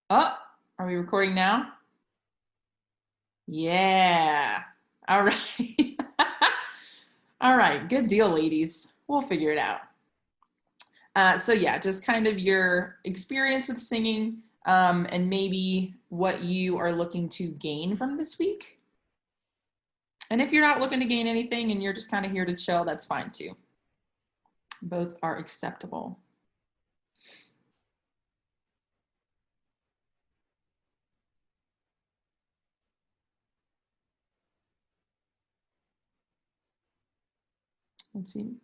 Oh, are we recording now? Yeah. All right. All right. Good deal, ladies. We'll figure it out. So yeah, just kind of your experience with singing, and maybe what you are looking to gain from this week. And if you're not looking to gain anything and you're just kind of here to chill, that's fine too. Both are acceptable. Let's see.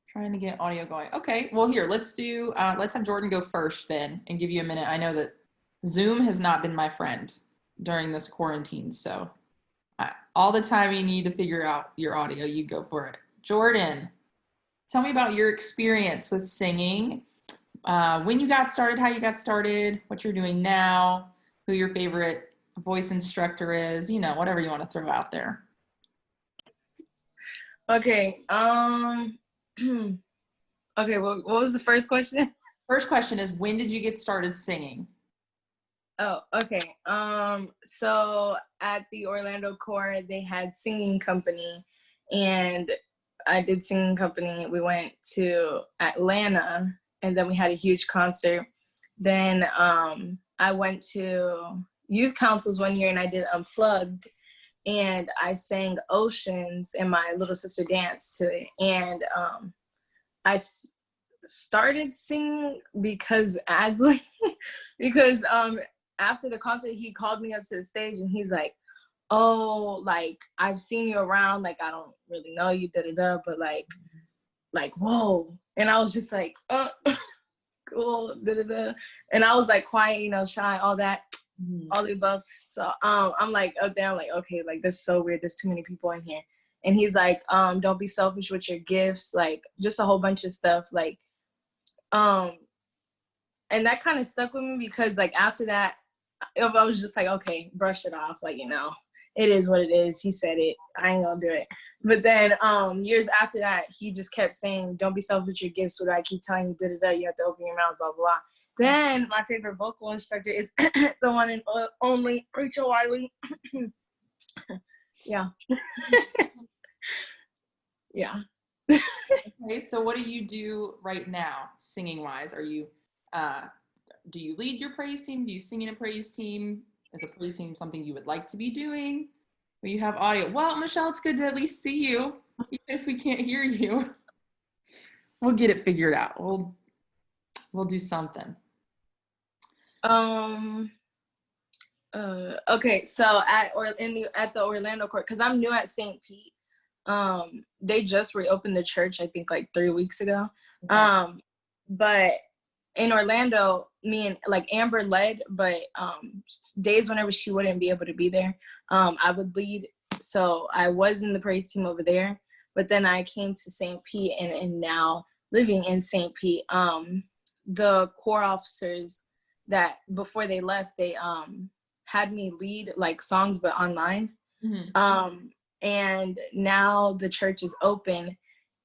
Trying to get audio going. Okay, well here, let's have Jordan go first then and give you a minute. I know that Zoom has not been my friend during this quarantine, so all the time you need to figure out your audio, you go for it. Jordan, tell me about your experience with singing, when you got started, how you got started, what you're doing now, who your favorite voice instructor is, whatever you want to throw out there. Okay. Okay, what was the first question? First question is, when did you get started singing? Oh, okay. So at the Orlando Core, they had singing company, and I did singing company. We went to Atlanta, and then we had a huge concert. Then I went to youth councils one year, and I did Unplugged, and I sang Oceans, and my little sister danced to it. And I started singing because Adley, because after the concert, he called me up to the stage and he's like, "Oh, like I've seen you around, like I don't really know you, da da da, but like whoa." And I was just like, "Oh, cool, da da da," and I was like quiet, shy, all that, all the above. So I'm like up there, I'm like, okay, like that's so weird. There's too many people in here. And he's like, don't be selfish with your gifts, like just a whole bunch of stuff, like, and that kind of stuck with me because like after that, I was just like, okay, brush it off, like, it is what it is. He said it. I ain't gonna do it. But then years after that, he just kept saying, don't be selfish with your gifts. What I keep telling you, da da da. You have to open your mouth, blah blah. Then my favorite vocal instructor is the one and only Rachel Wiley. Yeah. Yeah. Okay, so what do you do right now, singing wise? Do you lead your praise team? Do you sing in a praise team? Is a praise team something you would like to be doing? Or you have audio? Well, Michelle, it's good to at least see you, even if we can't hear you. We'll get it figured out. We'll do something. Okay, so at the Orlando Court, because I'm new at St. Pete. They just reopened the church, I think like 3 weeks ago. Okay. But in Orlando, me and like Amber led, but days whenever she wouldn't be able to be there, I would lead. So I was in the praise team over there, but then I came to St. Pete and now living in St. Pete. The Corps officers that before they left, they had me lead like songs but online. Mm-hmm. And now the church is open,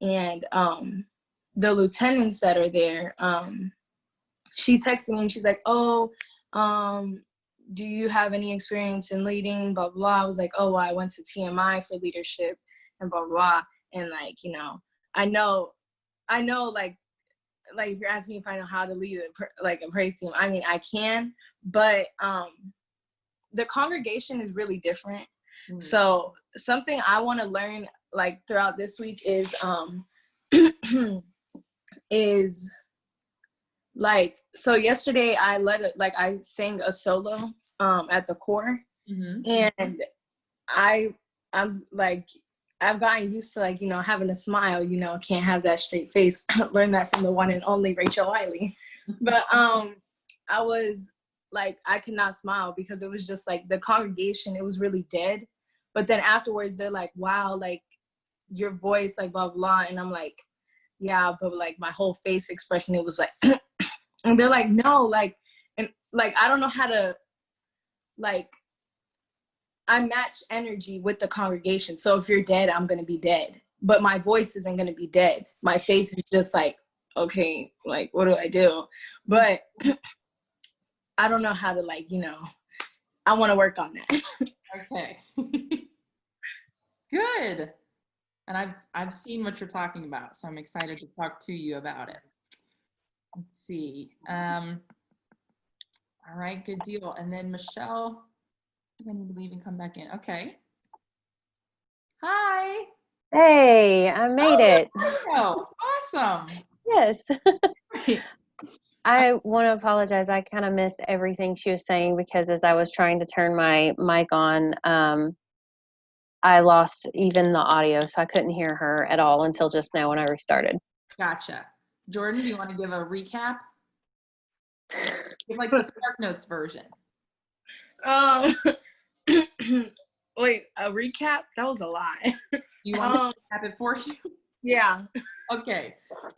and the lieutenants that are there, she texted me and she's like, "Oh, do you have any experience in leading, blah blah." I was like, "Oh, well, I went to TYMI for leadership and blah blah." And like, I know like if you're asking if I know how to lead a praise team, I mean I can, but the congregation is really different. Mm-hmm. So something I want to learn like throughout this week is is like, so yesterday I sang a solo at the Core. Mm-hmm. And I'm like, I've gotten used to like, having a smile, can't have that straight face. Learned that from the one and only Rachel Wiley. But I was like, I could not smile because it was just like the congregation, it was really dead. But then afterwards they're like, wow, like your voice, like blah blah. And I'm like, yeah, but like my whole face expression, it was like and they're like, no, like, and like I don't know how to, like, I match energy with the congregation. So if you're dead, I'm gonna be dead. But my voice isn't gonna be dead. My face is just like, okay, like what do I do? But I don't know how to like, I want to work on that. Okay. Good. And I've seen what you're talking about, so I'm excited to talk to you about it. Let's see. All right, good deal. And then Michelle, I need to leave and come back in. Okay. Hi. Hey, I made Oh, it. there you go. Awesome. Yes. Great. I want to apologize. I kind of missed everything she was saying because as I was trying to turn my mic on, I lost even the audio, so I couldn't hear her at all until just now when I restarted. Gotcha. Jordan, do you want to give a recap? Give like the Spark Notes version. Um, wait, a recap? That was a lot. Do you want me to recap it for you? Yeah. Okay,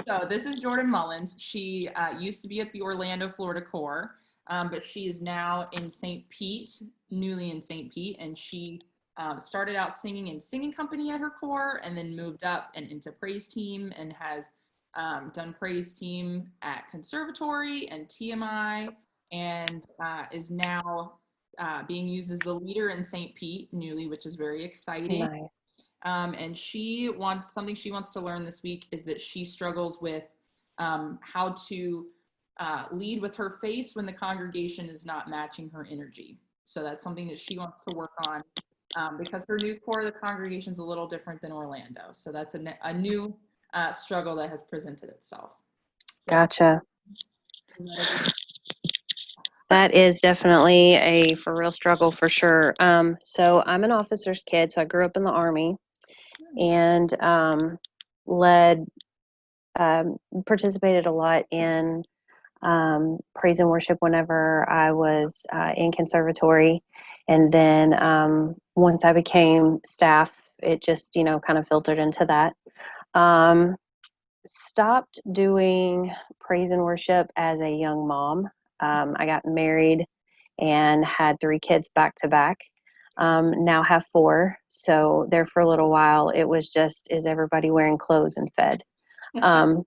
so this is Jordan Mullins. She used to be at the Orlando, Florida Core, but she is now in St. Pete, newly in St. Pete, and she started out singing in singing company at her core, and then moved up and into praise team, and has done praise team at conservatory and TMI, and is now being used as the leader in St. Pete newly, which is very exciting. Nice. And she wants to learn this week is that she struggles with how to lead with her face when the congregation is not matching her energy. So that's something that she wants to work on because her new core of the congregation is a little different than Orlando. So that's a new struggle that has presented itself. So, Gotcha. is that That is definitely a for real struggle for sure. So I'm an officer's kid, so I grew up in the Army and led, participated a lot in praise and worship whenever I was in conservatory. And then once I became staff, it just, kind of filtered into that. Um, Stopped doing praise and worship as a young mom. I got married and had 3 kids back to back. Now have 4. So there for a little while, it was just, is everybody wearing clothes and fed? And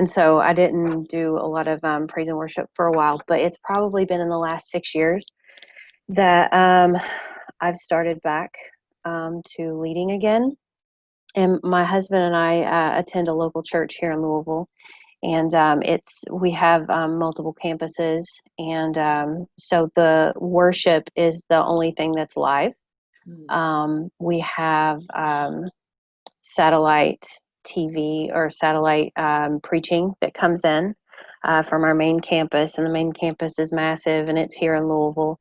so I didn't do a lot of praise and worship for a while, but it's probably been in the last 6 years that I've started back to leading again. And my husband and I attend a local church here in Louisville, and we have multiple campuses, and so the worship is the only thing that's live. We have satellite TV or satellite preaching that comes in from our main campus, and the main campus is massive, and it's here in Louisville.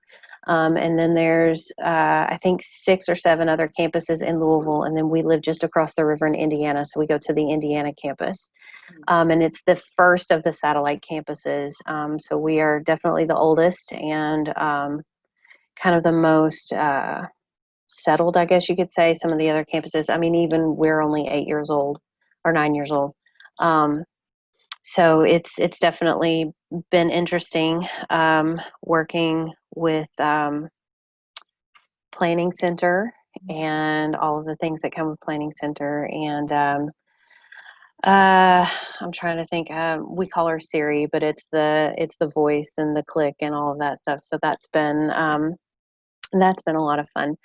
And then there's, I think, 6 or 7 other campuses in Louisville, and then we live just across the river in Indiana, so we go to the Indiana campus. And it's the first of the satellite campuses, so we are definitely the oldest and kind of the most settled, I guess you could say. Some of the other campuses, I mean, even we're only 8 years old or 9 years old. So it's definitely been interesting working with Planning Center and all of the things that come with Planning Center. And I'm trying to think. We call her Siri, but it's the voice and the click and all of that stuff. So that's been a lot of fun.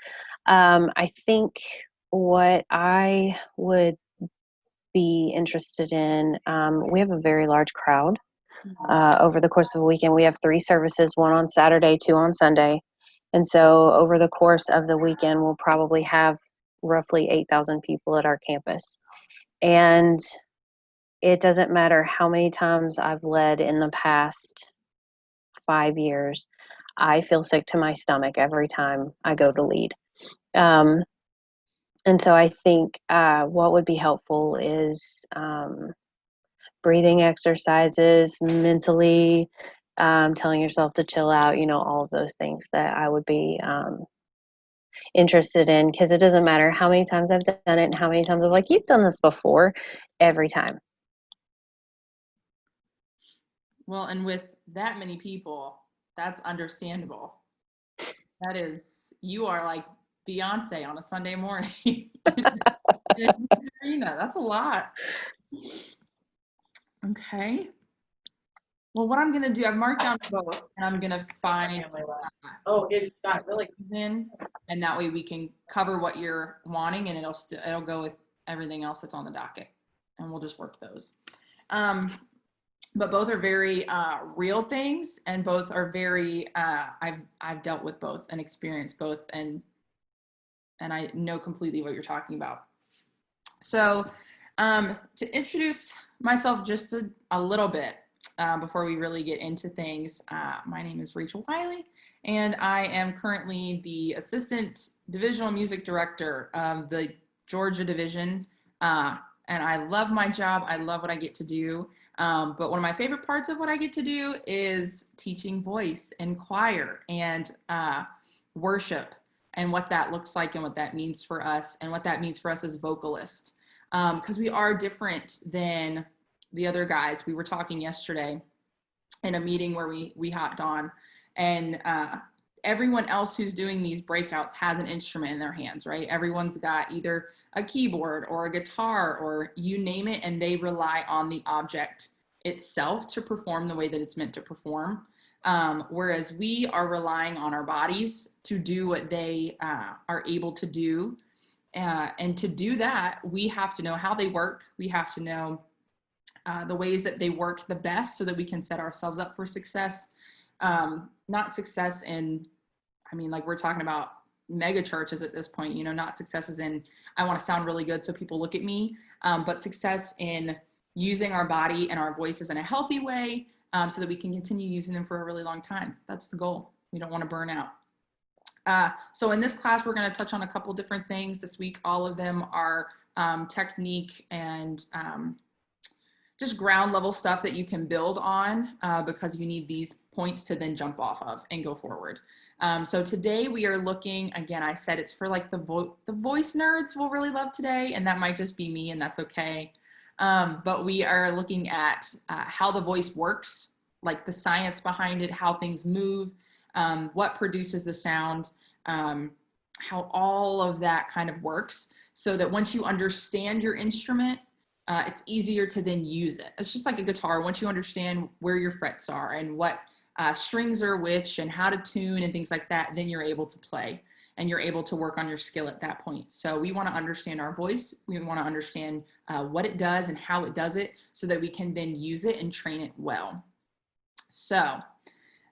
I think what I would be interested in, we have a very large crowd over the course of a weekend. We have 3 services, 1 on Saturday, 2 on Sunday. And so over the course of the weekend, we'll probably have roughly 8,000 people at our campus. And it doesn't matter how many times I've led in the past 5 years, I feel sick to my stomach every time I go to lead. And so I think what would be helpful is breathing exercises, mentally telling yourself to chill out, all of those things that I would be interested in, because it doesn't matter how many times I've done it and how many times I'm like, you've done this before, every time. Well, and with that many people, that's understandable. That is, you are like Beyonce on a Sunday morning. That's a lot. Okay. Well, what I'm gonna do, I've marked down both, and I'm gonna find Oh, it got really. in, and that way we can cover what you're wanting, and it'll go with everything else that's on the docket, and we'll just work those. But both are very real things, and both are very I've dealt with both and experienced both, and I know completely what you're talking about. So to introduce myself just a little bit before we really get into things, my name is Rachel Wiley, and I am currently the Assistant Divisional Music Director of the Georgia Division. And I love my job. I love what I get to do. But one of my favorite parts of what I get to do is teaching voice and choir and worship, and what that looks like and what that means for us and what that means for us as vocalists. Because we are different than the other guys. We were talking yesterday in a meeting where we hopped on, and everyone else who's doing these breakouts has an instrument in their hands, right? Everyone's got either a keyboard or a guitar or you name it, and they rely on the object itself to perform the way that it's meant to perform. Whereas we are relying on our bodies to do what they are able to do. And to do that, we have to know how they work. We have to know the ways that they work the best so that we can set ourselves up for success. Not success in, I mean, like we're talking about mega churches at this point, you know, not success as in, I want to sound really good so people look at me, but success in using our body and our voices in a healthy way so that we can continue using them for a really long time. That's the goal. We don't want to burn out. So in this class, we're going to touch on a couple different things this week. All of them are technique and just ground level stuff that you can build on because you need these points to then jump off of and go forward. So today we are looking, again, I said it's for like the voice nerds will really love today, and that might just be me, and that's okay. But we are looking at how the voice works, like the science behind it, how things move, what produces the sound, how all of that kind of works, so that once you understand your instrument, it's easier to then use it. It's just like a guitar. Once you understand where your frets are and what strings are which and how to tune and things like that, then you're able to play and you're able to work on your skill at that point. So we want to understand our voice. We want to understand what it does and how it does it so that we can then use it and train it well. So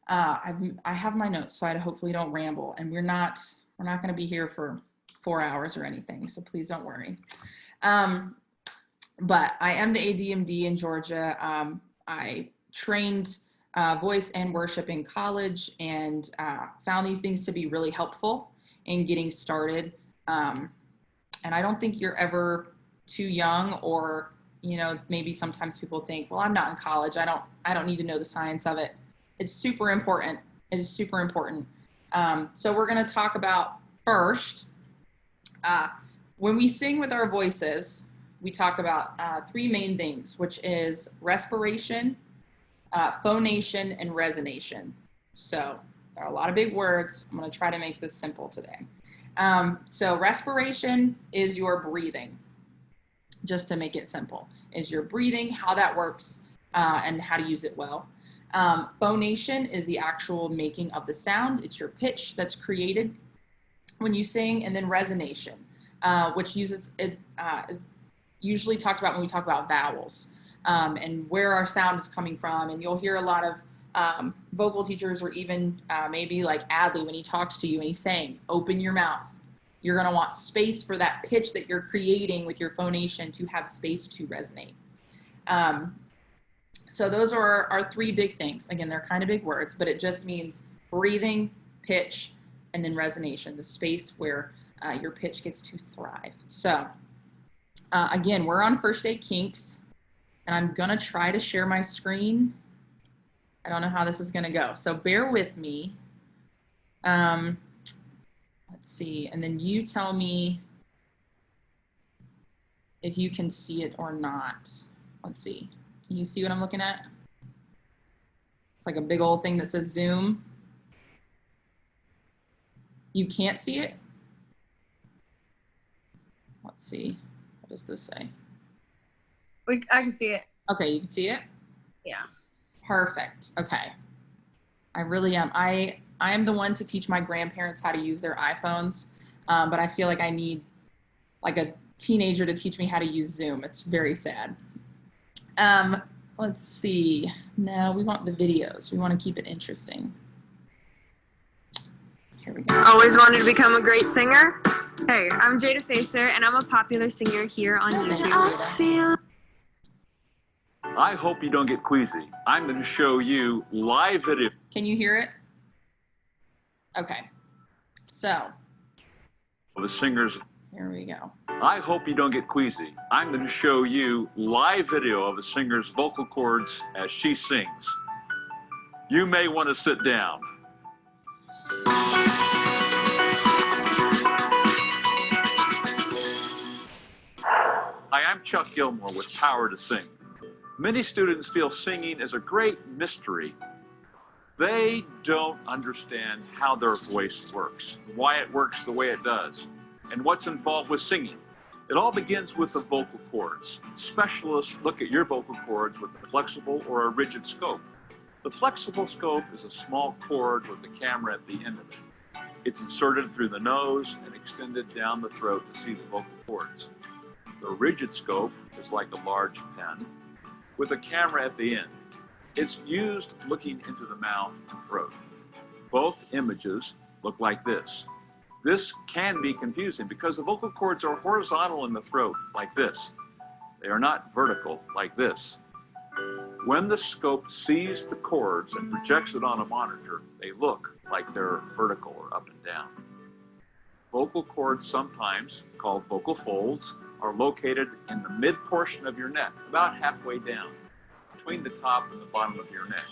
I have my notes, so I hopefully don't ramble, and we're not going to be here for 4 hours or anything, so please don't worry. But I am the ADMD in Georgia. I trained voice and worship in college and found these things to be really helpful in getting started. And I don't think you're ever too young, or, you know, maybe sometimes people think, well, I'm not in college. I don't need to know the science of it. It's super important. It is super important. So we're going to talk about first, when we sing with our voices, we talk about 3 main things, which is respiration, phonation, and resonation. So there are a lot of big words. I'm going to try to make this simple today. So respiration is your breathing, just to make it simple, is your breathing, how that works, and how to use it well. Phonation is the actual making of the sound. It's your pitch that's created when you sing. And then resonation, which uses it, is usually talked about when we talk about vowels and where our sound is coming from. And you'll hear a lot of vocal teachers, or even maybe like Adley, when he talks to you and he's saying, open your mouth. You're going to want space for that pitch that you're creating with your phonation to have space to resonate. So those are our 3 big things. Again, they're kind of big words, but it just means breathing, pitch, and then resonation, the space where your pitch gets to thrive. So again, we're on First Aid Kinks, and I'm going to try to share my screen. I don't know how this is going to go, so bear with me. Let's see, and then you tell me if you can see it or not. Let's see. Can you see what I'm looking at? It's like a big old thing that says Zoom. You can't see it? Let's see. What does this say? I can see it. Okay, you can see it? Yeah. Perfect. Okay. I really am. I am the one to teach my grandparents how to use their iPhones, but I feel like I need like a teenager to teach me how to use Zoom. It's very sad. Um, let's see. No, we want the videos. We want to keep it interesting. Here we go. Always wanted to become a great singer? Hey, I'm Jada Facer, and I'm a popular singer here on Thanks, YouTube. Jada. I hope you don't get queasy. I'm going to show you live video. Can you hear it? Okay. So, Of a singer's. here we go. I hope you don't get queasy. I'm going to show you live video of a singer's vocal cords as she sings. You may want to sit down. Hi, I'm Chuck Gilmore with Power to Sing. Many students feel singing is a great mystery. They don't understand how their voice works, why it works the way it does, and what's involved with singing. It all begins with the vocal cords. Specialists look at your vocal cords with a flexible or a rigid scope. The flexible scope is a small cord with a camera at the end of it. It's inserted through the nose and extended down the throat to see the vocal cords. The rigid scope is like a large pen with a camera at the end. It's used looking into the mouth and throat. Both images look like this. This can be confusing because the vocal cords are horizontal in the throat, like this. They are not vertical, like this. When the scope sees the cords and projects it on a monitor, they look like they're vertical or up and down. Vocal cords, sometimes called vocal folds, are located in the mid portion of your neck, about halfway down, between the top and the bottom of your neck.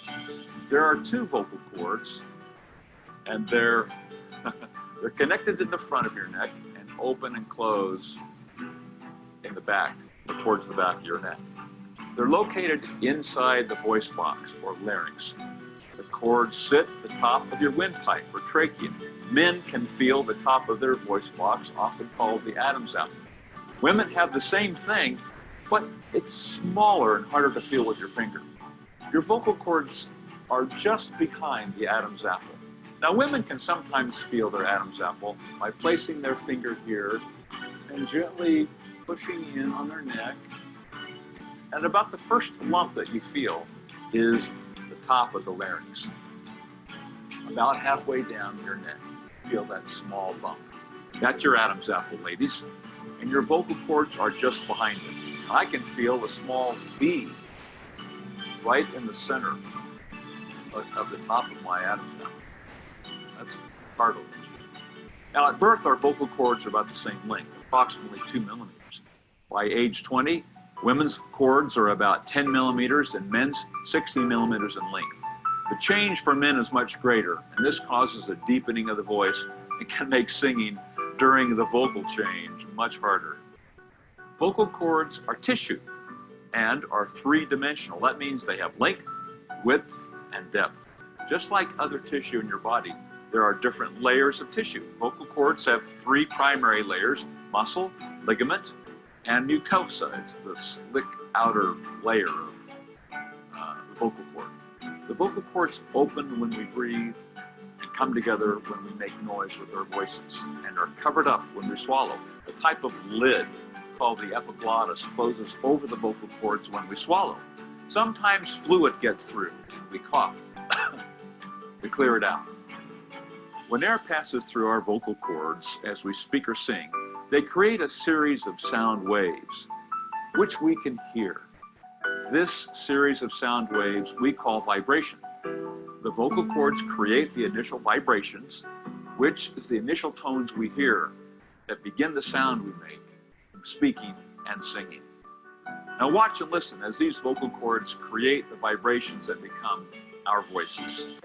There are two vocal cords, and they're connected in the front of your neck and open and close in the back, or towards the back of your neck. They're located inside the voice box, or larynx. The cords sit at the top of your windpipe, or trachea. Men can feel the top of their voice box, often called the Adam's apple. Women have the same thing, but it's smaller and harder to feel with your finger. Your vocal cords are just behind the Adam's apple. Now, women can sometimes feel their Adam's apple by placing their finger here and gently pushing in on their neck. And about the first lump that you feel is the top of the larynx. About halfway down your neck, feel that small bump. That's your Adam's apple, ladies. And your vocal cords are just behind it. I can feel a small V right in the center of the top of my Adam's apple. That's cartilage. Now, at birth, our vocal cords are about the same length, approximately 2 millimeters. By age 20, women's cords are about 10 millimeters and men's 60 millimeters in length. The change for men is much greater, and this causes a deepening of the voice and can make singing during the vocal change much harder. Vocal cords are tissue and are three-dimensional. That means they have length, width, and depth. Just like other tissue in your body, there are different layers of tissue. Vocal cords have three primary layers: muscle, ligament, and mucosa. It's the slick outer layer of the vocal cord. The vocal cords open when we breathe and come together when we make noise with our voices, and are covered up when we swallow. A type of lid called the epiglottis closes over the vocal cords when we swallow. Sometimes fluid gets through and we cough. We clear it out. When air passes through our vocal cords as we speak or sing, they create a series of sound waves, which we can hear. This series of sound waves we call vibration. The vocal cords create the initial vibrations, which is the initial tones we hear that begin the sound we make from speaking and singing. Now watch and listen as these vocal cords create the vibrations that become our voices.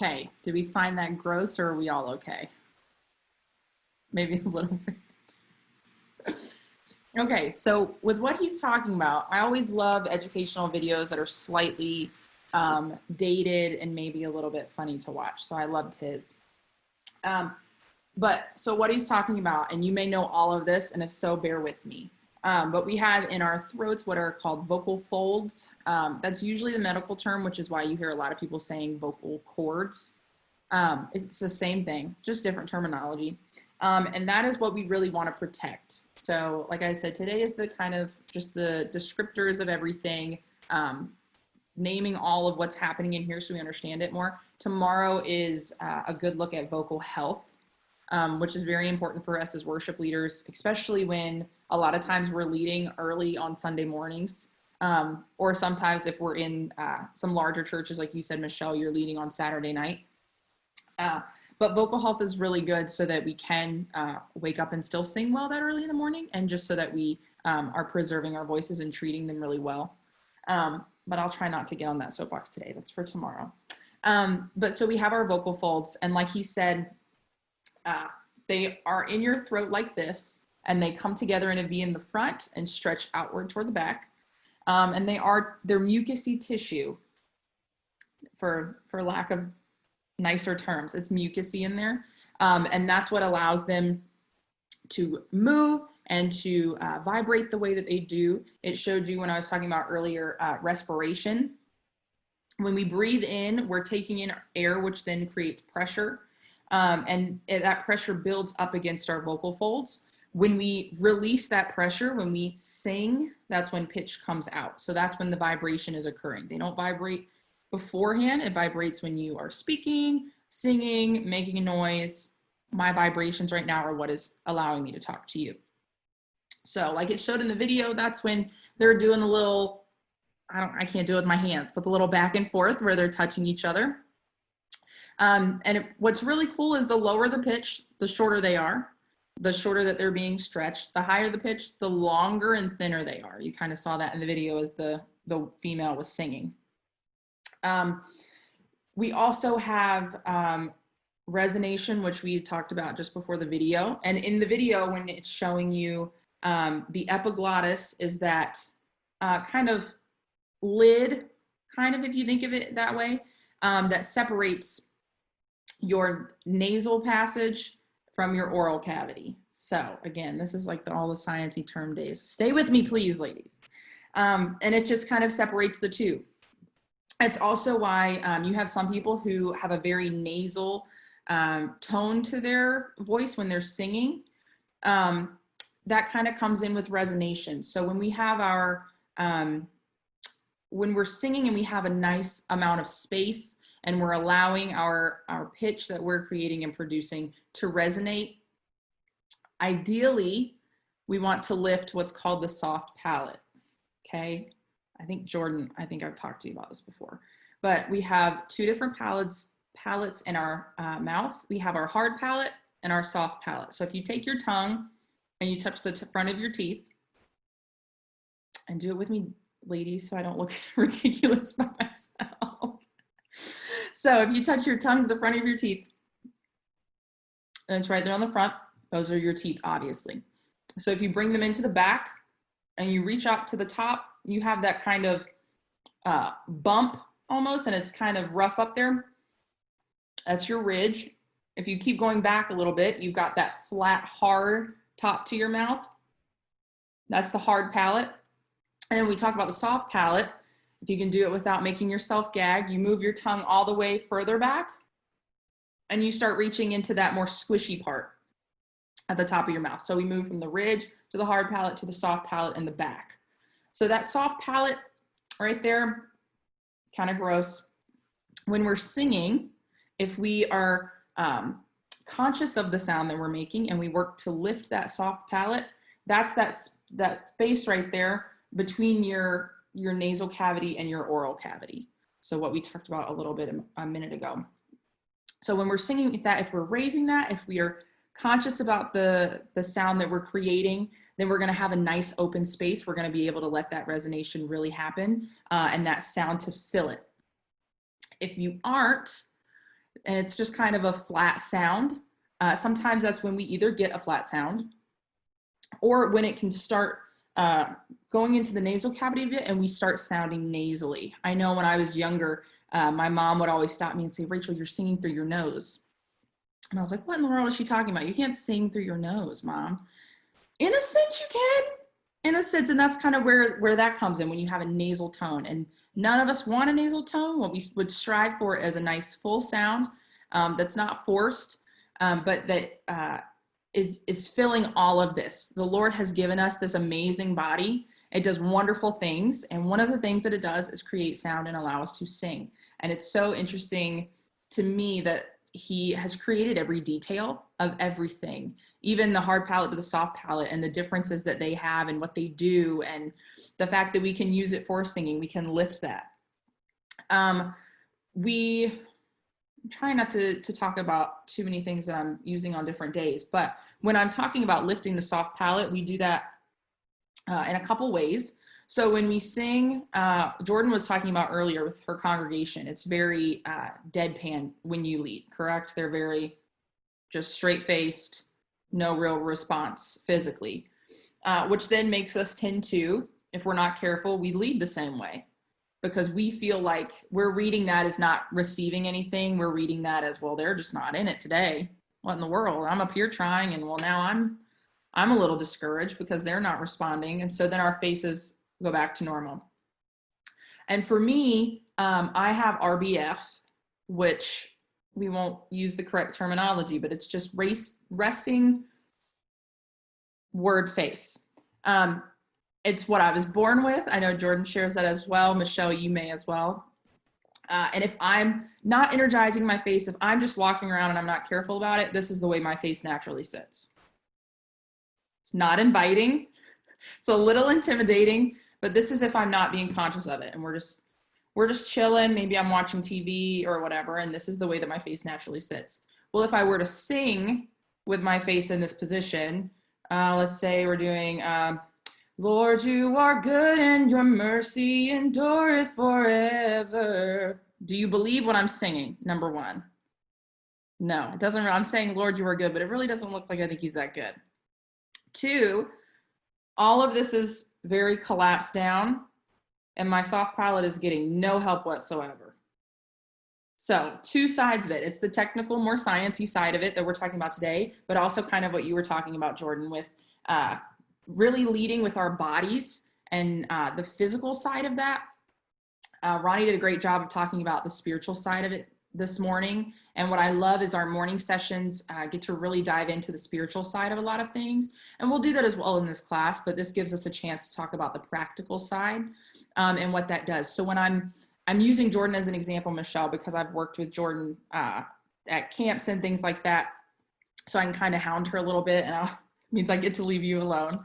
okay? Do we find that gross or are we all okay? Maybe a little bit. Okay, so with what he's talking about, I always love educational videos that are slightly dated and maybe a little bit funny to watch. So I loved his. But so what he's talking about, and you may know all of this, and if so, bear with me. But we have in our throats what are called vocal folds. That's usually the medical term, which is why you hear a lot of people saying vocal cords. It's the same thing, just different terminology. And that is what we really want to protect. So like I said, today is the kind of just the descriptors of everything, naming all of what's happening in here so we understand it more. Tomorrow is a good look at vocal health, which is very important for us as worship leaders, especially when a lot of times we're leading early on Sunday mornings, or sometimes if we're in some larger churches, like you said, Michelle, you're leading on Saturday night. But vocal health is really good so that we can wake up and still sing well that early in the morning, and just so that we are preserving our voices and treating them really well. But I'll try not to get on that soapbox today. That's for tomorrow. But so we have our vocal folds, and like he said, they are in your throat like this, and they come together in a V in the front and stretch outward toward the back. And they're mucousy tissue, for lack of nicer terms. It's mucousy in there. And that's what allows them to move and to vibrate the way that they do. It showed you when I was talking about earlier respiration. When we breathe in, we're taking in air, which then creates pressure. And that pressure builds up against our vocal folds. When we release that pressure, when we sing, that's when pitch comes out. So that's when the vibration is occurring. They don't vibrate beforehand. It vibrates when you are speaking, singing, making a noise. My vibrations right now are what is allowing me to talk to you. So like it showed in the video, that's when they're doing a little, I can't do it with my hands, but the little back and forth where they're touching each other. What's really cool is the lower the pitch, the shorter they are, the shorter that they're being stretched. The higher the pitch, the longer and thinner they are. You kind of saw that in the video as the female was singing. We also have resonation, which we talked about just before the video. And in the video, when it's showing you the epiglottis is that kind of lid, kind of if you think of it that way, that separates your nasal passage from your oral cavity. So again, this is like all the sciencey term days. Stay with me, please, ladies. And it just kind of separates the two. It's also why you have some people who have a very nasal tone to their voice when they're singing. That kind of comes in with resonation. So when we have our, when we're singing and we have a nice amount of space and we're allowing our pitch that we're creating and producing to resonate, ideally, we want to lift what's called the soft palate, okay? I think Jordan, I've talked to you about this before, but we have two different palates in our mouth. We have our hard palate and our soft palate. So if you take your tongue and you touch the front of your teeth, and do it with me, ladies, so I don't look ridiculous by myself. So if you touch your tongue to the front of your teeth, and it's right there on the front, those are your teeth, obviously. So if you bring them into the back and you reach up to the top, you have that kind of bump almost, and it's kind of rough up there. That's your ridge. If you keep going back a little bit, you've got that flat, hard top to your mouth. That's the hard palate. And then we talk about the soft palate. If you can do it without making yourself gag, you move your tongue all the way further back and you start reaching into that more squishy part at the top of your mouth. So we move from the ridge to the hard palate to the soft palate in the back. So that soft palate right there, kind of gross. When we're singing, if we are conscious of the sound that we're making and we work to lift that soft palate, that's that space right there between your nasal cavity and your oral cavity. So what we talked about a little bit a minute ago. So when we're singing that, if we're raising that, if we are conscious about the sound that we're creating, then we're going to have a nice open space. We're going to be able to let that resonation really happen and that sound to fill it. If you aren't, and it's just kind of a flat sound. Sometimes that's when we either get a flat sound or when it can start going into the nasal cavity of it and we start sounding nasally. I know when I was younger, my mom would always stop me and say, Rachel, you're singing through your nose. And I was like, what in the world is she talking about? You can't sing through your nose, Mom. In a sense, you can. In a sense, and that's kind of where that comes in when you have a nasal tone. And none of us want a nasal tone. What we would strive for is a nice full sound that's not forced, but that is filling all of this. The Lord has given us this amazing body. It does wonderful things. And one of the things that it does is create sound and allow us to sing. And it's so interesting to me that he has created every detail of everything, even the hard palate to the soft palate, and the differences that they have and what they do, and the fact that we can use it for singing, we can lift that. We try not to talk about too many things that I'm using on different days, but when I'm talking about lifting the soft palate, we do that in a couple ways. So when we sing, Jordan was talking about earlier with her congregation, it's very deadpan when you lead, correct? They're very just straight-faced, no real response physically, which then makes us tend to, if we're not careful, we lead the same way because we feel like we're reading that as not receiving anything. We're reading that as, well, they're just not in it today. What in the world? I'm up here trying, and well, now I'm a little discouraged because they're not responding. And so then our faces go back to normal. And for me, I have RBF, which we won't use the correct terminology, but it's just resting word face. It's what I was born with. I know Jordan shares that as well. Michelle, you may as well. And if I'm not energizing my face, if I'm just walking around and I'm not careful about it, this is the way my face naturally sits. It's not inviting. It's a little intimidating, but this is if I'm not being conscious of it and we're just chilling. Maybe I'm watching TV or whatever, and this is the way that my face naturally sits. Well, if I were to sing with my face in this position, let's say we're doing, Lord, you are good and your mercy endureth forever. Do you believe what I'm singing? Number one. No, it doesn't. I'm saying, Lord, you are good, but it really doesn't look like I think he's that good. Two, all of this is very collapsed down, and my soft palate is getting no help whatsoever. So two sides of it. It's the technical, more sciencey side of it that we're talking about today, but also kind of what you were talking about, Jordan, with really leading with our bodies and the physical side of that. Ronnie did a great job of talking about the spiritual side of it this morning. And what I love is our morning sessions get to really dive into the spiritual side of a lot of things. And we'll do that as well in this class, but this gives us a chance to talk about the practical side and what that does. So when I'm using Jordan as an example, Michelle, because I've worked with Jordan at camps and things like that. So I can kind of hound her a little bit, and means I get to leave you alone.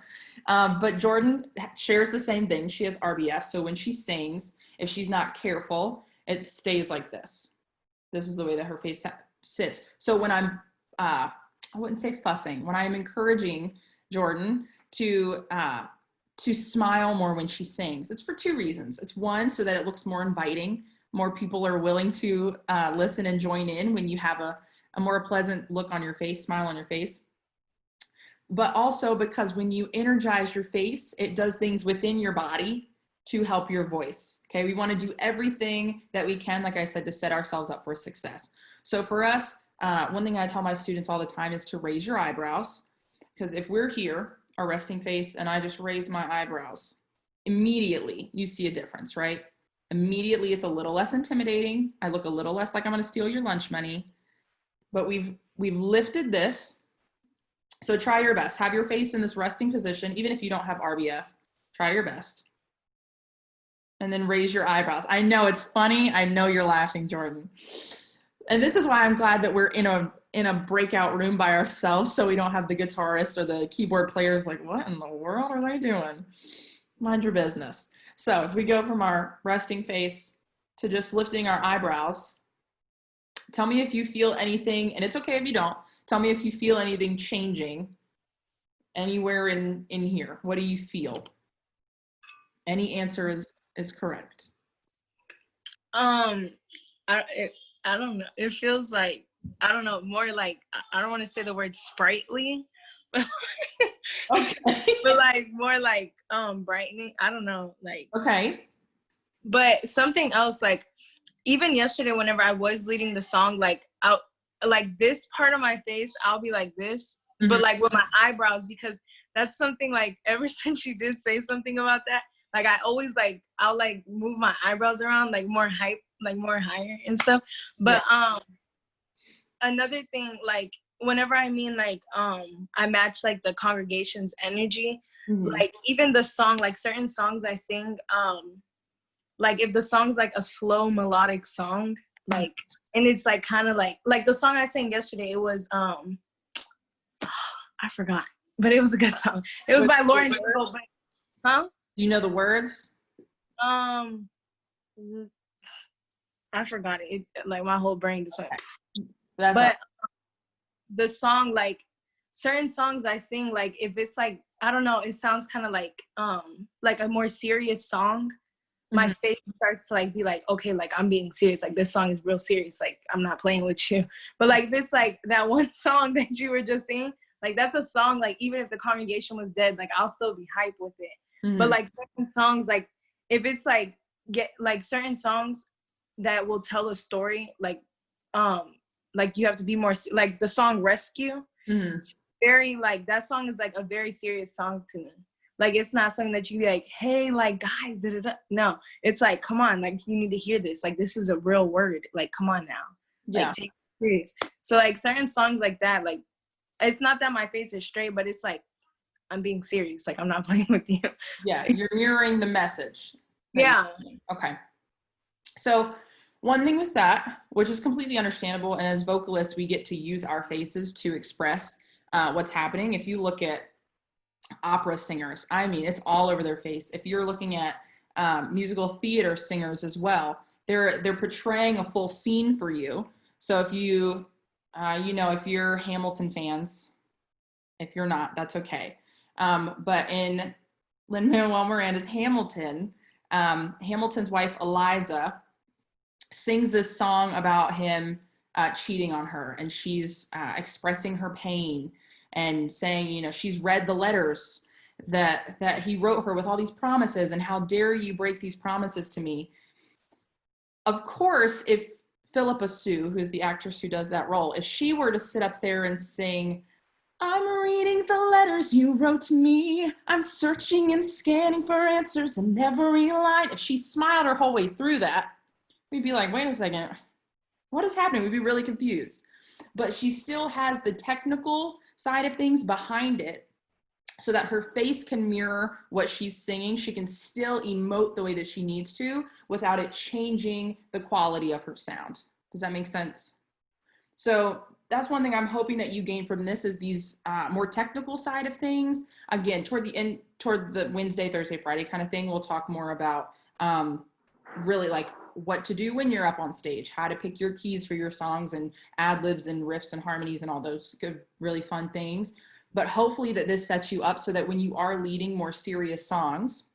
But Jordan shares the same thing. She has RBF. So when she sings, if she's not careful, it stays like this. This is the way that her face sits. So when I'm, I wouldn't say fussing, when I'm encouraging Jordan to smile more when she sings, it's for two reasons. It's one, so that it looks more inviting. More people are willing to listen and join in when you have a more pleasant look on your face, smile on your face. But also because when you energize your face, it does things within your body to help your voice. Okay, we want to do everything that we can, like I said, to set ourselves up for success. So for us, one thing I tell my students all the time is to raise your eyebrows, because if we're here, our resting face, and I just raise my eyebrows, immediately you see a difference, right? Immediately it's a little less intimidating. I look a little less like I'm going to steal your lunch money, but we've lifted this. So try your best. Have your face in this resting position, even if you don't have RBF. Try your best. And then raise your eyebrows. I know it's funny. I know you're laughing, Jordan. And this is why I'm glad that we're in a breakout room by ourselves, so we don't have the guitarist or the keyboard players like, what in the world are they doing? Mind your business. So if we go from our resting face to just lifting our eyebrows, tell me if you feel anything, and it's okay if you don't. Tell me if you feel anything changing anywhere in here. What do you feel? Any answer is correct. I don't know. It feels like, I don't know, more like, I don't want to say the word sprightly, but Okay. but like more like brightening. I don't know, like. Okay. But something else, like even yesterday, whenever I was leading the song, like out, like this part of my face, I'll be like this, but like with my eyebrows, because that's something like ever since you did say something about that, like I always like I'll like move my eyebrows around like more hype, like more higher and stuff. But another thing, like whenever I mean like I match like the congregation's energy, like even the song, like certain songs I sing, like if the song's like a slow melodic song, like, and it's like kind of like the song I sang yesterday, it was I forgot, but it was a good song. It was by Lauren Hill, but, huh? Do you know the words? I forgot it. Like my whole brain just went. But the song, like certain songs I sing, like if it's like, I don't know, it sounds kind of like a more serious song. My face starts to like be like, okay, like I'm being serious. Like this song is real serious. Like I'm not playing with you. But like if it's like that one song that you were just singing, like that's a song, like even if the congregation was dead, like I'll still be hyped with it. But like certain songs, like if it's like get like certain songs that will tell a story, like you have to be more like the song Rescue. Very like that song is like a very serious song to me. Like, it's not something that you be like, hey, like, guys, da-da-da. No, it's like, come on, like, you need to hear this. Like, this is a real word. Like, come on now. Yeah. Like, take it serious. So, like, certain songs like that, like, it's not that my face is straight, but it's like, I'm being serious. Like, I'm not playing with you. Yeah, you're mirroring the message. Yeah. Okay. So one thing with that, which is completely understandable, and as vocalists, we get to use our faces to express what's happening. If you look at opera singers, I mean, it's all over their face. If you're looking at musical theater singers as well, they're portraying a full scene for you. So if you, if you're Hamilton fans, if you're not, that's okay. But in Lin-Manuel Miranda's Hamilton, Hamilton's wife, Eliza, sings this song about him cheating on her, and she's expressing her pain and saying, she's read the letters that he wrote her with all these promises, and how dare you break these promises to me. Of course, if Philippa Sue, who's the actress who does that role, if she were to sit up there and sing, I'm reading the letters you wrote to me, I'm searching and scanning for answers in every line, if she smiled her whole way through that, we'd be like, wait a second, what is happening? We'd be really confused. But she still has the technical side of things behind it, so that her face can mirror what she's singing. She can still emote the way that she needs to without it changing the quality of her sound. Does that make sense? So that's one thing I'm hoping that you gain from this, is these more technical side of things. Again, toward the Wednesday, Thursday, Friday kind of thing, we'll talk more about really like what to do when you're up on stage, how to pick your keys for your songs, and ad libs and riffs and harmonies and all those good, really fun things. But hopefully that this sets you up so that when you are leading more serious songs,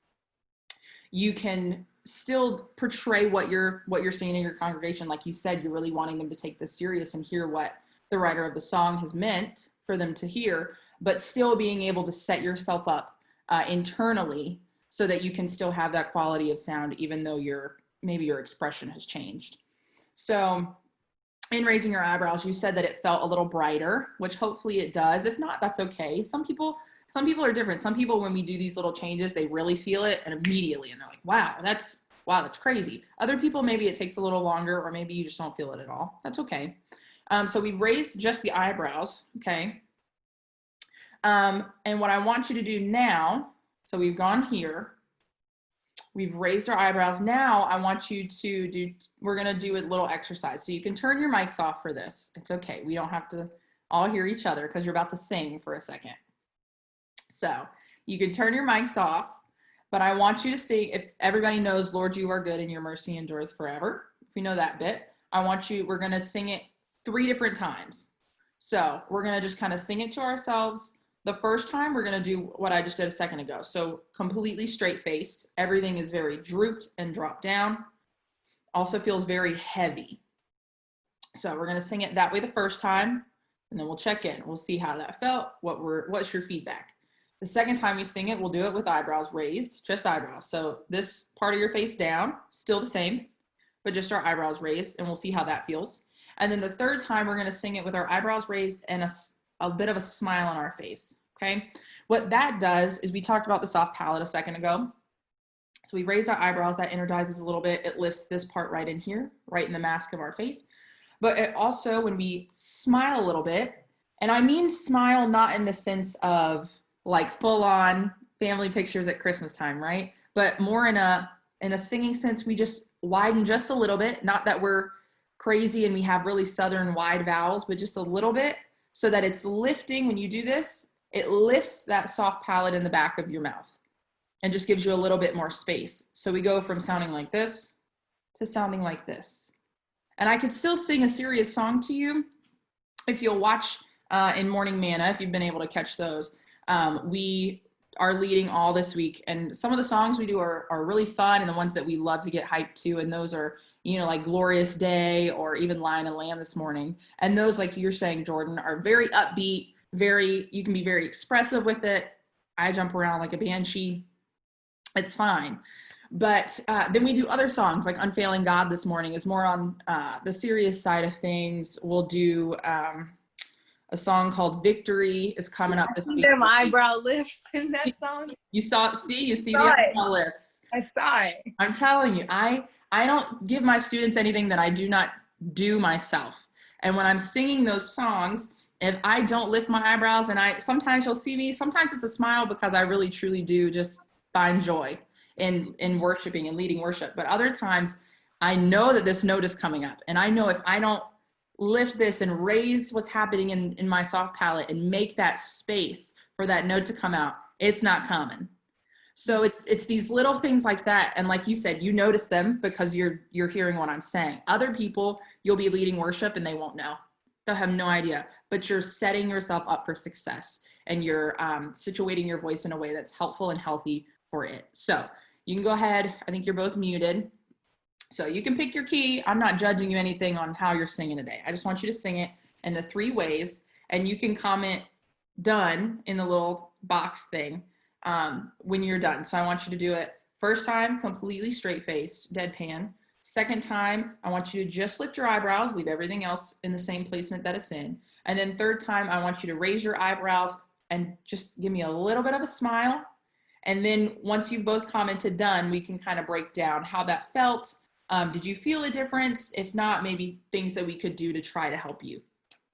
you can still portray what you're seeing in your congregation. Like you said, you're really wanting them to take this serious and hear what the writer of the song has meant for them to hear, but still being able to set yourself up internally so that you can still have that quality of sound, even though maybe your expression has changed. So in raising your eyebrows, you said that it felt a little brighter, which hopefully it does. If not, that's okay. Some people are different. Some people, when we do these little changes, they really feel it and immediately, and they're like, wow, that's crazy. Other people, maybe it takes a little longer, or maybe you just don't feel it at all. That's okay. So we raised just the eyebrows, okay? And what I want you to do now, so we've gone here, we've raised our eyebrows. Now I want you to we're gonna do a little exercise. So you can turn your mics off for this. It's okay. We don't have to all hear each other because you're about to sing for a second. So you can turn your mics off, but I want you to sing. If everybody knows, Lord, you are good and your mercy endures forever. If you know that bit, we're gonna sing it 3 different times. So we're gonna just kind of sing it to ourselves. The first time, we're going to do what I just did a second ago. So completely straight-faced. Everything is very drooped and dropped down. Also feels very heavy. So we're going to sing it that way the first time, and then we'll check in. We'll see how that felt. What's your feedback? The second time you sing it, we'll do it with eyebrows raised, just eyebrows. So this part of your face down, still the same, but just our eyebrows raised, and we'll see how that feels. And then the third time, we're going to sing it with our eyebrows raised and a bit of a smile on our face, okay? What that does is, we talked about the soft palate a second ago. So we raise our eyebrows, that energizes a little bit. It lifts this part right in here, right in the mask of our face. But it also, when we smile a little bit, and I mean smile not in the sense of like full on family pictures at Christmas time, right? But more in a singing sense, we just widen just a little bit. Not that we're crazy and we have really southern wide vowels, but just a little bit, so that it's lifting. When you do this, it lifts that soft palate in the back of your mouth and just gives you a little bit more space. So we go from sounding like this to sounding like this. And I could still sing a serious song to you if you'll watch in Morning Manna, if you've been able to catch those. We are leading all this week, and some of the songs we do are really fun, and the ones that we love to get hyped to, and those are, you know, like Glorious Day or even Lion and Lamb this morning. And those, like you're saying, Jordan, are very upbeat, you can be very expressive with it. I jump around like a banshee. It's fine. But then we do other songs, like Unfailing God this morning is more on the serious side of things. We'll do a song called Victory is coming up this week. Them eyebrow lifts in that song. You see the eyebrow lifts. I saw it. I'm telling you, I don't give my students anything that I do not do myself. And when I'm singing those songs, if I don't lift my eyebrows, and sometimes you'll see me, sometimes it's a smile because I really truly do just find joy in worshiping and leading worship. But other times I know that this note is coming up, and I know if I don't lift this and raise what's happening in my soft palate and make that space for that note to come out, it's not coming. So it's these little things like that. And like you said, you notice them because you're hearing what I'm saying. Other people, you'll be leading worship and they won't know. They'll have no idea, but you're setting yourself up for success, and you're situating your voice in a way that's helpful and healthy for it. So you can go ahead. I think you're both muted. So you can pick your key. I'm not judging you anything on how you're singing today. I just want you to sing it in the 3 ways, and you can comment done in the little box thing when you're done. So I want you to do it first time, completely straight-faced, deadpan. Second time, I want you to just lift your eyebrows, leave everything else in the same placement that it's in. And then third time, I want you to raise your eyebrows and just give me a little bit of a smile. And then once you've both commented done, we can kind of break down how that felt. Did you feel a difference? If not, maybe things that we could do to try to help you.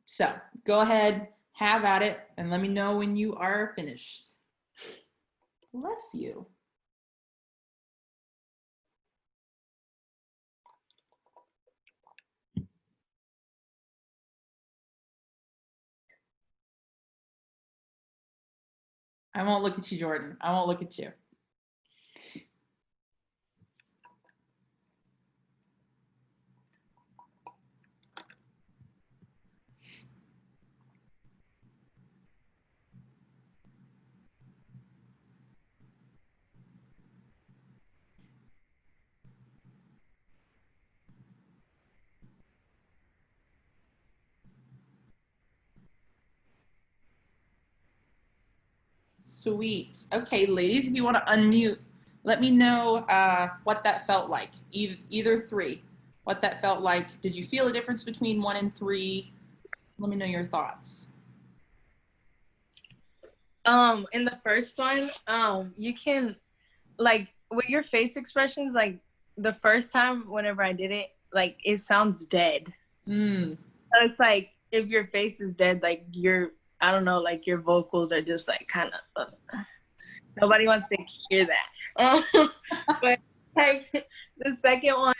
So go ahead, have at it, and let me know when you are finished. Bless you. I won't look at you, Jordan. I won't look at you. Sweet. Okay, ladies, if you want to unmute, let me know what that felt like. Either 3. What that felt like. Did you feel a difference between 1 and 3? Let me know your thoughts. In the first one, you can, like, with your face expressions, like the first time whenever I did it, like it sounds dead. It's like if your face is dead, like I don't know, like your vocals are just like kind of nobody wants to hear that. But like the second one,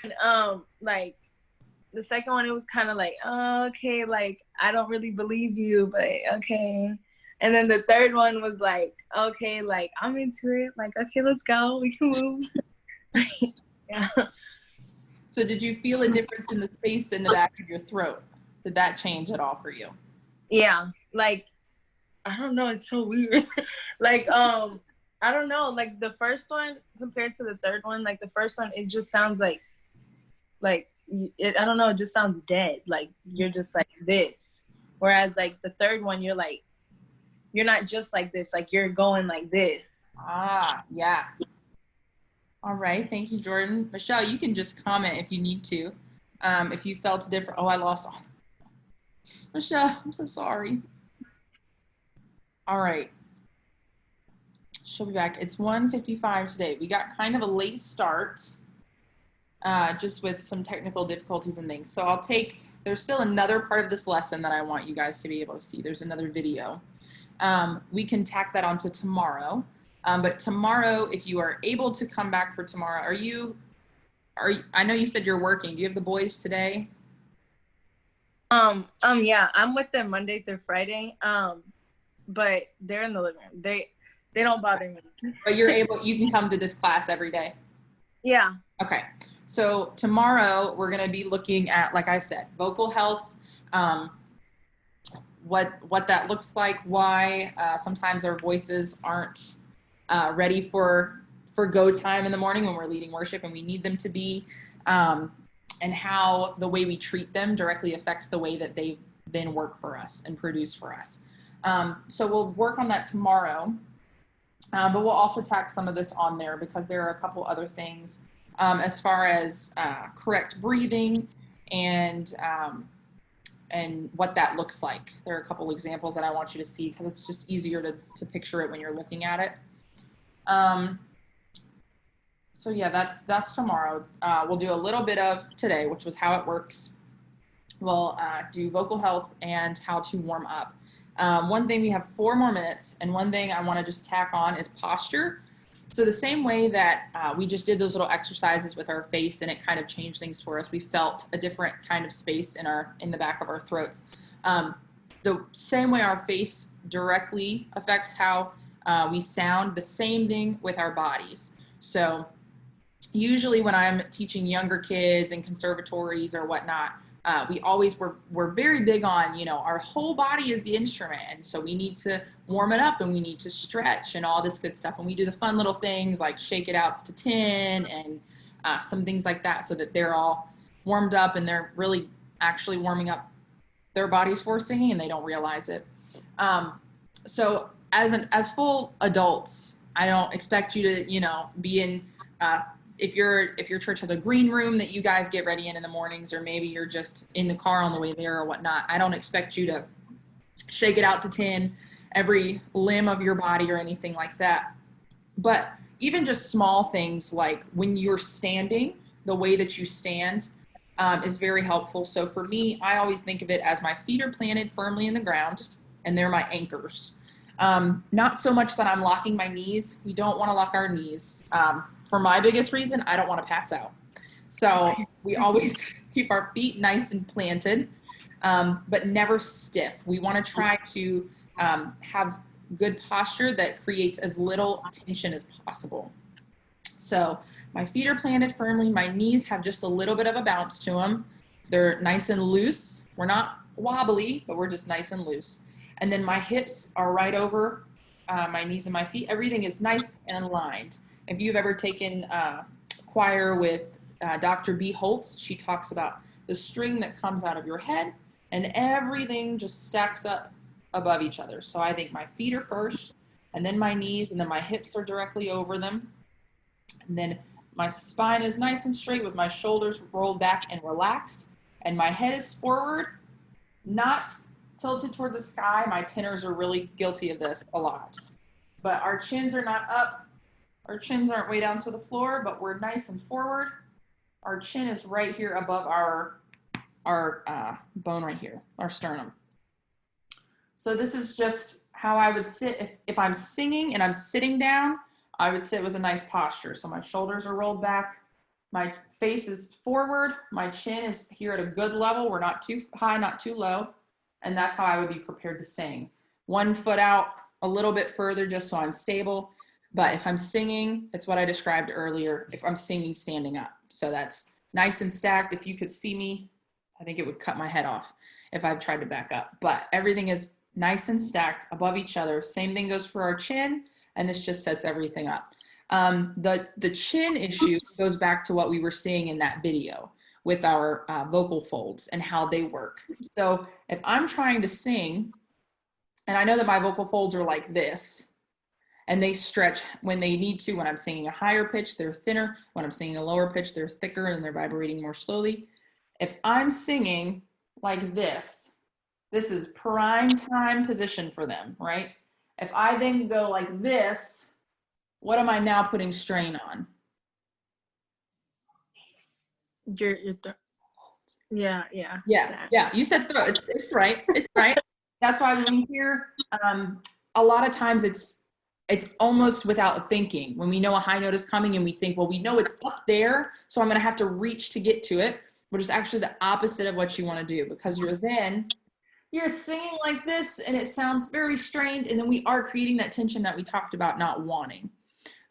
it was kind of like, oh, okay, like I don't really believe you, but okay. And then the third one was like, okay, like I'm into it, like okay, let's go, we can move. Yeah. So did you feel a difference in the space in the back of your throat? Did that change at all for you? Yeah, like I don't know, it's so weird. Like I don't know, like the first one compared to the third one, like the first one it just sounds like I don't know, it just sounds dead. Like you're just like this. Whereas like the third one, you're like, you're not just like this, like you're going like this. Ah, yeah. All right. Thank you, Jordan. Michelle, you can just comment if you need to. If you felt different. Oh, I lost. Michelle, I'm so sorry. All right. She'll be back. It's 1:55 today. We got kind of a late start, just with some technical difficulties and things. So there's still another part of this lesson that I want you guys to be able to see. There's another video. We can tack that onto tomorrow. But tomorrow, if you are able to come back for tomorrow, I know you said you're working. Do you have the boys today? Yeah, I'm with them Monday through Friday. But they're in the living room. They don't bother me. But you can come to this class every day. Yeah. Okay. So tomorrow we're going to be looking at, like I said, vocal health, what that looks like, why sometimes our voices aren't ready for go time in the morning when we're leading worship and we need them to be, and how the way we treat them directly affects the way that they then work for us and produce for us. So we'll work on that tomorrow, but we'll also tack some of this on there because there are a couple other things as far as correct breathing and what that looks like. There are a couple examples that I want you to see because it's just easier to picture it when you're looking at it. So yeah, that's tomorrow. We'll do a little bit of today, which was how it works. We'll do vocal health and how to warm up. One thing, we have 4 more minutes, and one thing I want to just tack on is posture. So the same way that we just did those little exercises with our face and it kind of changed things for us, we felt a different kind of space in the back of our throats. The same way our face directly affects how we sound, the same thing with our bodies. So usually when I'm teaching younger kids in conservatories or whatnot, we're very big on, our whole body is the instrument. And so we need to warm it up and we need to stretch and all this good stuff. And we do the fun little things like shake it out to 10 and some things like that so that they're all warmed up and they're really actually warming up their bodies for singing and they don't realize it. So as full adults, I don't expect you to, be in, if your church has a green room that you guys get ready in the mornings, or maybe you're just in the car on the way there or whatnot, I don't expect you to shake it out to 10, every limb of your body or anything like that. But even just small things like when you're standing, the way that you stand is very helpful. So for me, I always think of it as my feet are planted firmly in the ground and they're my anchors. Not so much that I'm locking my knees. We don't want to lock our knees. For my biggest reason, I don't want to pass out. So we always keep our feet nice and planted, but never stiff. We want to try to have good posture that creates as little tension as possible. So my feet are planted firmly. My knees have just a little bit of a bounce to them. They're nice and loose. We're not wobbly, but we're just nice and loose. And then my hips are right over my knees and my feet. Everything is nice and aligned. If you've ever taken choir with Dr. B. Holtz, she talks about the string that comes out of your head and everything just stacks up above each other. So I think my feet are first and then my knees and then my hips are directly over them. And then my spine is nice and straight with my shoulders rolled back and relaxed. And my head is forward, not tilted toward the sky. My tenors are really guilty of this a lot. But our chins are not up. Our chins aren't way down to the floor, but we're nice and forward. Our chin is right here above our bone right here, our sternum. So this is just how I would sit. If I'm singing and I'm sitting down, I would sit with a nice posture. So my shoulders are rolled back. My face is forward. My chin is here at a good level. We're not too high, not too low. And that's how I would be prepared to sing. One foot out a little bit further just so I'm stable. But if I'm singing, it's what I described earlier. If I'm singing standing up. So that's nice and stacked. If you could see me, I think it would cut my head off if I've tried to back up. But everything is nice and stacked above each other. Same thing goes for our chin. And this just sets everything up. The chin issue goes back to what we were seeing in that video. with our vocal folds and how they work. So if I'm trying to sing, and I know that my vocal folds are like this, and they stretch when they need to. When I'm singing a higher pitch, they're thinner. When I'm singing a lower pitch, they're thicker and they're vibrating more slowly. If I'm singing like this is prime time position for them, right? If I then go like this, what am I now putting strain on? Your yeah. You said throat. It's right. It's right. That's why when we hear a lot of times it's almost without thinking. When we know a high note is coming and we think, well, we know it's up there, so I'm going to have to reach to get to it, which is actually the opposite of what you want to do, because you're singing like this and it sounds very strained, and then we are creating that tension that we talked about not wanting.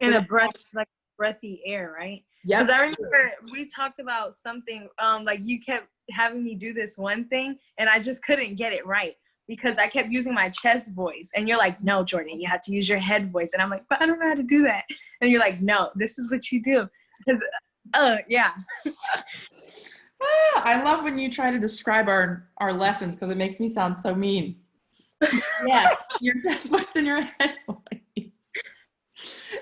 And a breath, like breathy air, right? Yeah. Because I remember we talked about something, like you kept having me do this one thing and I just couldn't get it right because I kept using my chest voice. And you're like, no, Jordan, you have to use your head voice. And I'm like, but I don't know how to do that. And you're like, no, this is what you do. Because, yeah. I love when you try to describe our lessons because it makes me sound so mean. Yes, your chest voice and your head voice.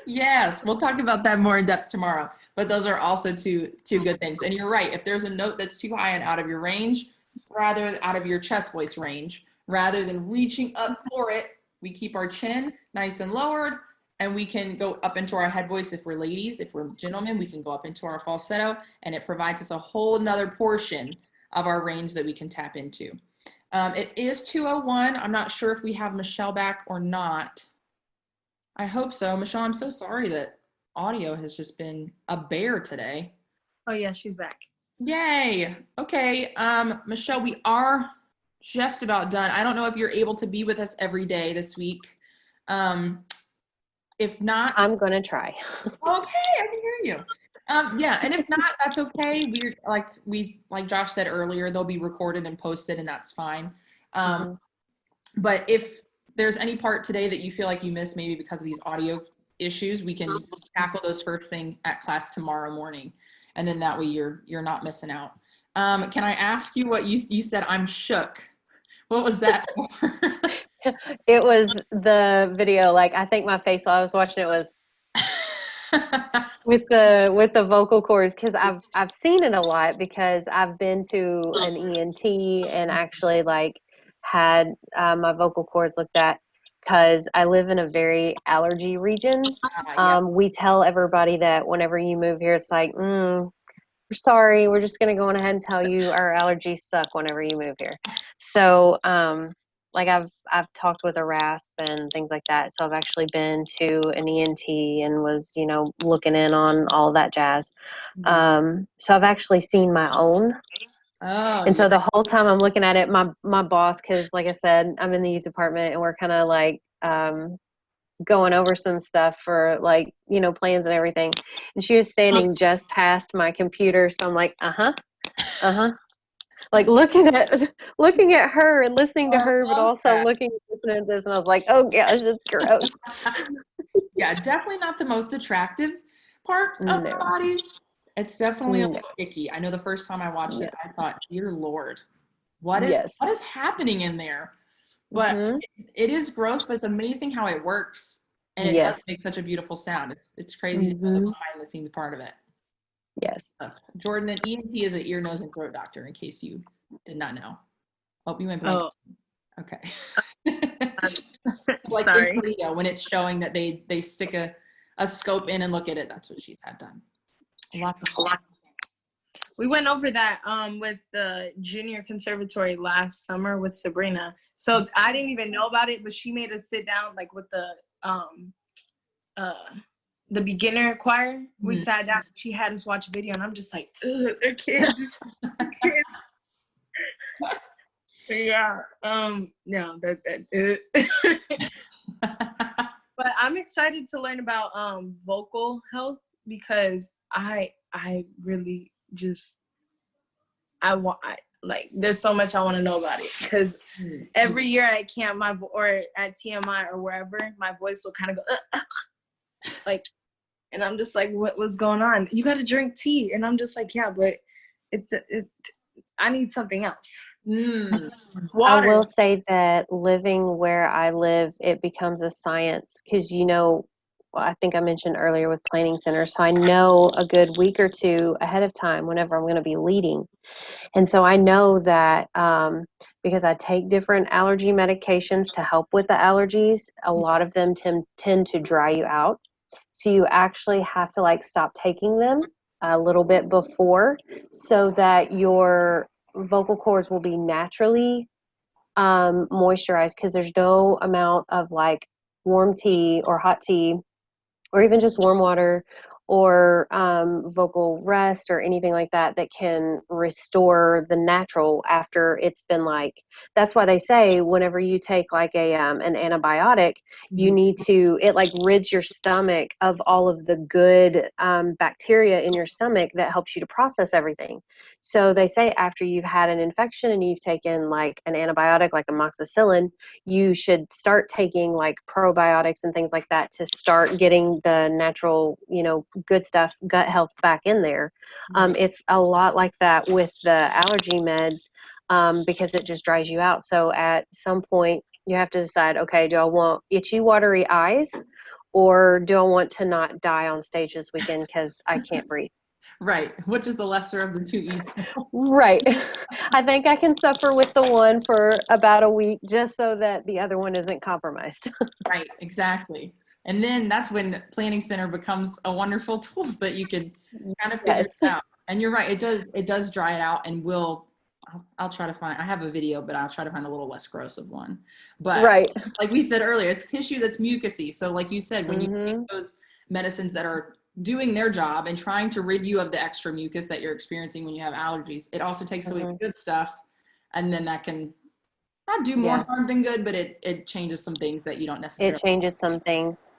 Yes, we'll talk about that more in depth tomorrow. But those are also two good things. And you're right. If there's a note that's too high and out of your range, rather out of your chest voice range, rather than reaching up for it, we keep our chin nice and lowered, and we can go up into our head voice. If we're ladies, if we're gentlemen, we can go up into our falsetto, and it provides us a whole nother portion of our range that we can tap into. It is 2:01. I'm not sure if we have Michelle back or not. I hope so. Michelle, I'm so sorry that audio has just been a bear today. Oh, yeah, she's back. Yay. Okay. Michelle, we are just about done. I don't know if you're able to be with us every day this week. If not, I'm going to try. Okay, I can hear you. Yeah, and if not, that's okay. Like Josh said earlier, they'll be recorded and posted, and that's fine. But if there's any part today that you feel like you missed, maybe because of these audio issues, we can tackle those first thing at class tomorrow morning, and then that way you're not missing out. Can I ask you what you said? I'm shook. What was that for? It was the video. Like, I think my face while I was watching it was with the vocal cords, because I've seen it a lot because I've been to an ENT and actually like had my vocal cords looked at, because I live in a very allergy region. We tell everybody that whenever you move here, it's like, we're sorry, we're just going to go on ahead and tell you our allergies suck whenever you move here. So like I've talked with a RASP and things like that. So I've actually been to an ENT and was, looking in on all that jazz. So I've actually seen my own. And so the whole time I'm looking at it, my boss, because like I said, I'm in the youth department and we're kind of like going over some stuff for like, plans and everything. And she was standing just past my computer. So I'm like, like looking at her and listening to her, but also listening at this. And I was like, oh gosh, it's gross. Yeah, definitely not the most attractive part of our bodies. It's definitely a little icky. I know the first time I watched it, I thought, dear Lord, what is happening in there? But it is gross, but it's amazing how it works. And it does make such a beautiful sound. It's crazy to know the behind the scenes part of it. Yes. Jordan, an ENT is an ear, nose, and throat doctor, in case you did not know. Hope you went blank. Oh. Okay. Like Sorry. in Korea, when it's showing that they stick a scope in and look at it, that's what she's had done. Lots of fun. We went over that with the junior conservatory last summer with Sabrina. So I didn't even know about it, but she made us sit down like with the beginner choir. We sat down. She had us watch a video, and I'm just like, ugh, they're kids. They're kids. Yeah. No, But I'm excited to learn about vocal health, because I really just there's so much I want to know about it, because every year at camp or at TMI or wherever, my voice will kind of go like, and I'm just like, what was going on? You got to drink tea, and I'm just like, yeah, but I need something else. Mm. Water. I will say that living where I live, it becomes a science because, I think I mentioned earlier with planning centers, so I know a good week or two ahead of time whenever I'm going to be leading. And so I know that because I take different allergy medications to help with the allergies, a lot of them tend to dry you out. So you actually have to like stop taking them a little bit before so that your vocal cords will be naturally moisturized, because there's no amount of like warm tea or hot tea or even just warm water or vocal rest or anything like that that can restore the natural after it's been like. That's why they say whenever you take like an antibiotic, you need to, it like rids your stomach of all of the good bacteria in your stomach that helps you to process everything. So they say after you've had an infection and you've taken like an antibiotic like amoxicillin, you should start taking like probiotics and things like that to start getting the natural, good stuff, gut health back in there. It's a lot like that with the allergy meds because it just dries you out. So at some point you have to decide, okay, do I want itchy, watery eyes, or do I want to not die on stage this weekend because I can't breathe? Right. Which is the lesser of the two evils? Right. I think I can suffer with the one for about a week just so that the other one isn't compromised. Right, exactly. And then that's when Planning Center becomes a wonderful tool that you can kind of figure Yes. it out. And you're right, it does dry it out, and I'll try to find, I have a video, but I'll try to find a little less gross of one. But Right. like we said earlier, it's tissue that's mucousy. So like you said, when you take Mm-hmm. those medicines that are doing their job and trying to rid you of the extra mucus that you're experiencing when you have allergies, it also takes away the good stuff. And then that can not do more Yes. harm than good, but it changes some things that you don't It necessarily. changes some things.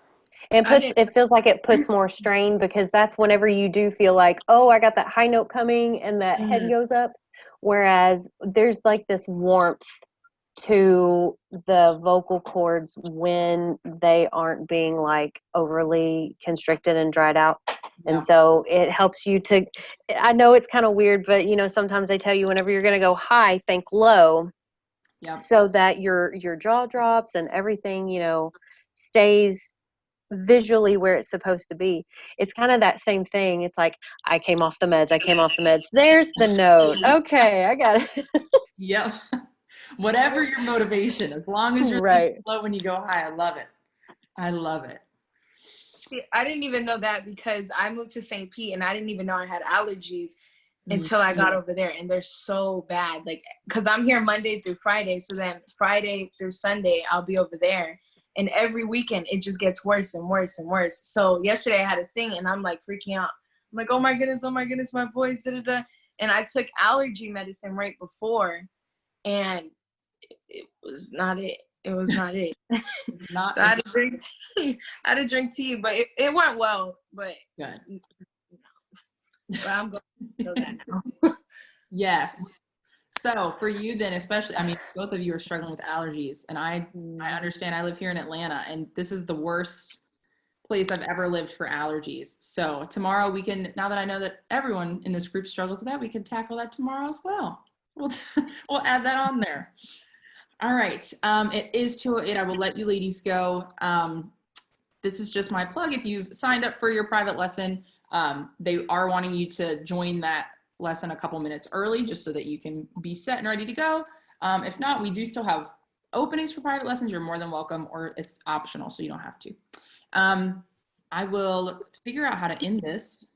It I didn't. feels like it puts more strain, because that's whenever you do feel like, oh, I got that high note coming and that head Mhm. goes up. Whereas there's like this warmth to the vocal cords when they aren't being like overly constricted and dried out. Yeah. And so it helps you to, I know it's kind of weird, but sometimes they tell you whenever you're going to go high, think low, Yep. so that your jaw drops and everything, stays visually where it's supposed to be. It's kind of that same thing. It's like, I came off the meds. There's the note. Okay, I got it. Yep. Whatever your motivation, as long as you're Right. thinking low when you go high, I love it. I love it. See, I didn't even know that because I moved to St. Pete and I didn't even know I had allergies until I got over there, and they're so bad. Like, because I'm here Monday through Friday, so then Friday through Sunday I'll be over there, and every weekend it just gets worse and worse and worse. So yesterday I had to sing, and I'm like freaking out. I'm like, oh my goodness, my voice, da da da. And I took allergy medicine right before, and it was not it. It was not it. It's not So I had to drink tea. I had to drink tea, but it went well. But good. I'm going to know that now. Yes. So for you then, especially, I mean, both of you are struggling with allergies, and I understand. I live here in Atlanta, and this is the worst place I've ever lived for allergies. So tomorrow we can, now that I know that everyone in this group struggles with that, we can tackle that tomorrow as well. We'll add that on there. All right. It is 2:08. I will let you ladies go. This is just my plug. If you've signed up for your private lesson, they are wanting you to join that lesson a couple minutes early just so that you can be set and ready to go. If not, we do still have openings for private lessons. You're more than welcome, or it's optional, so you don't have to. I will figure out how to end this.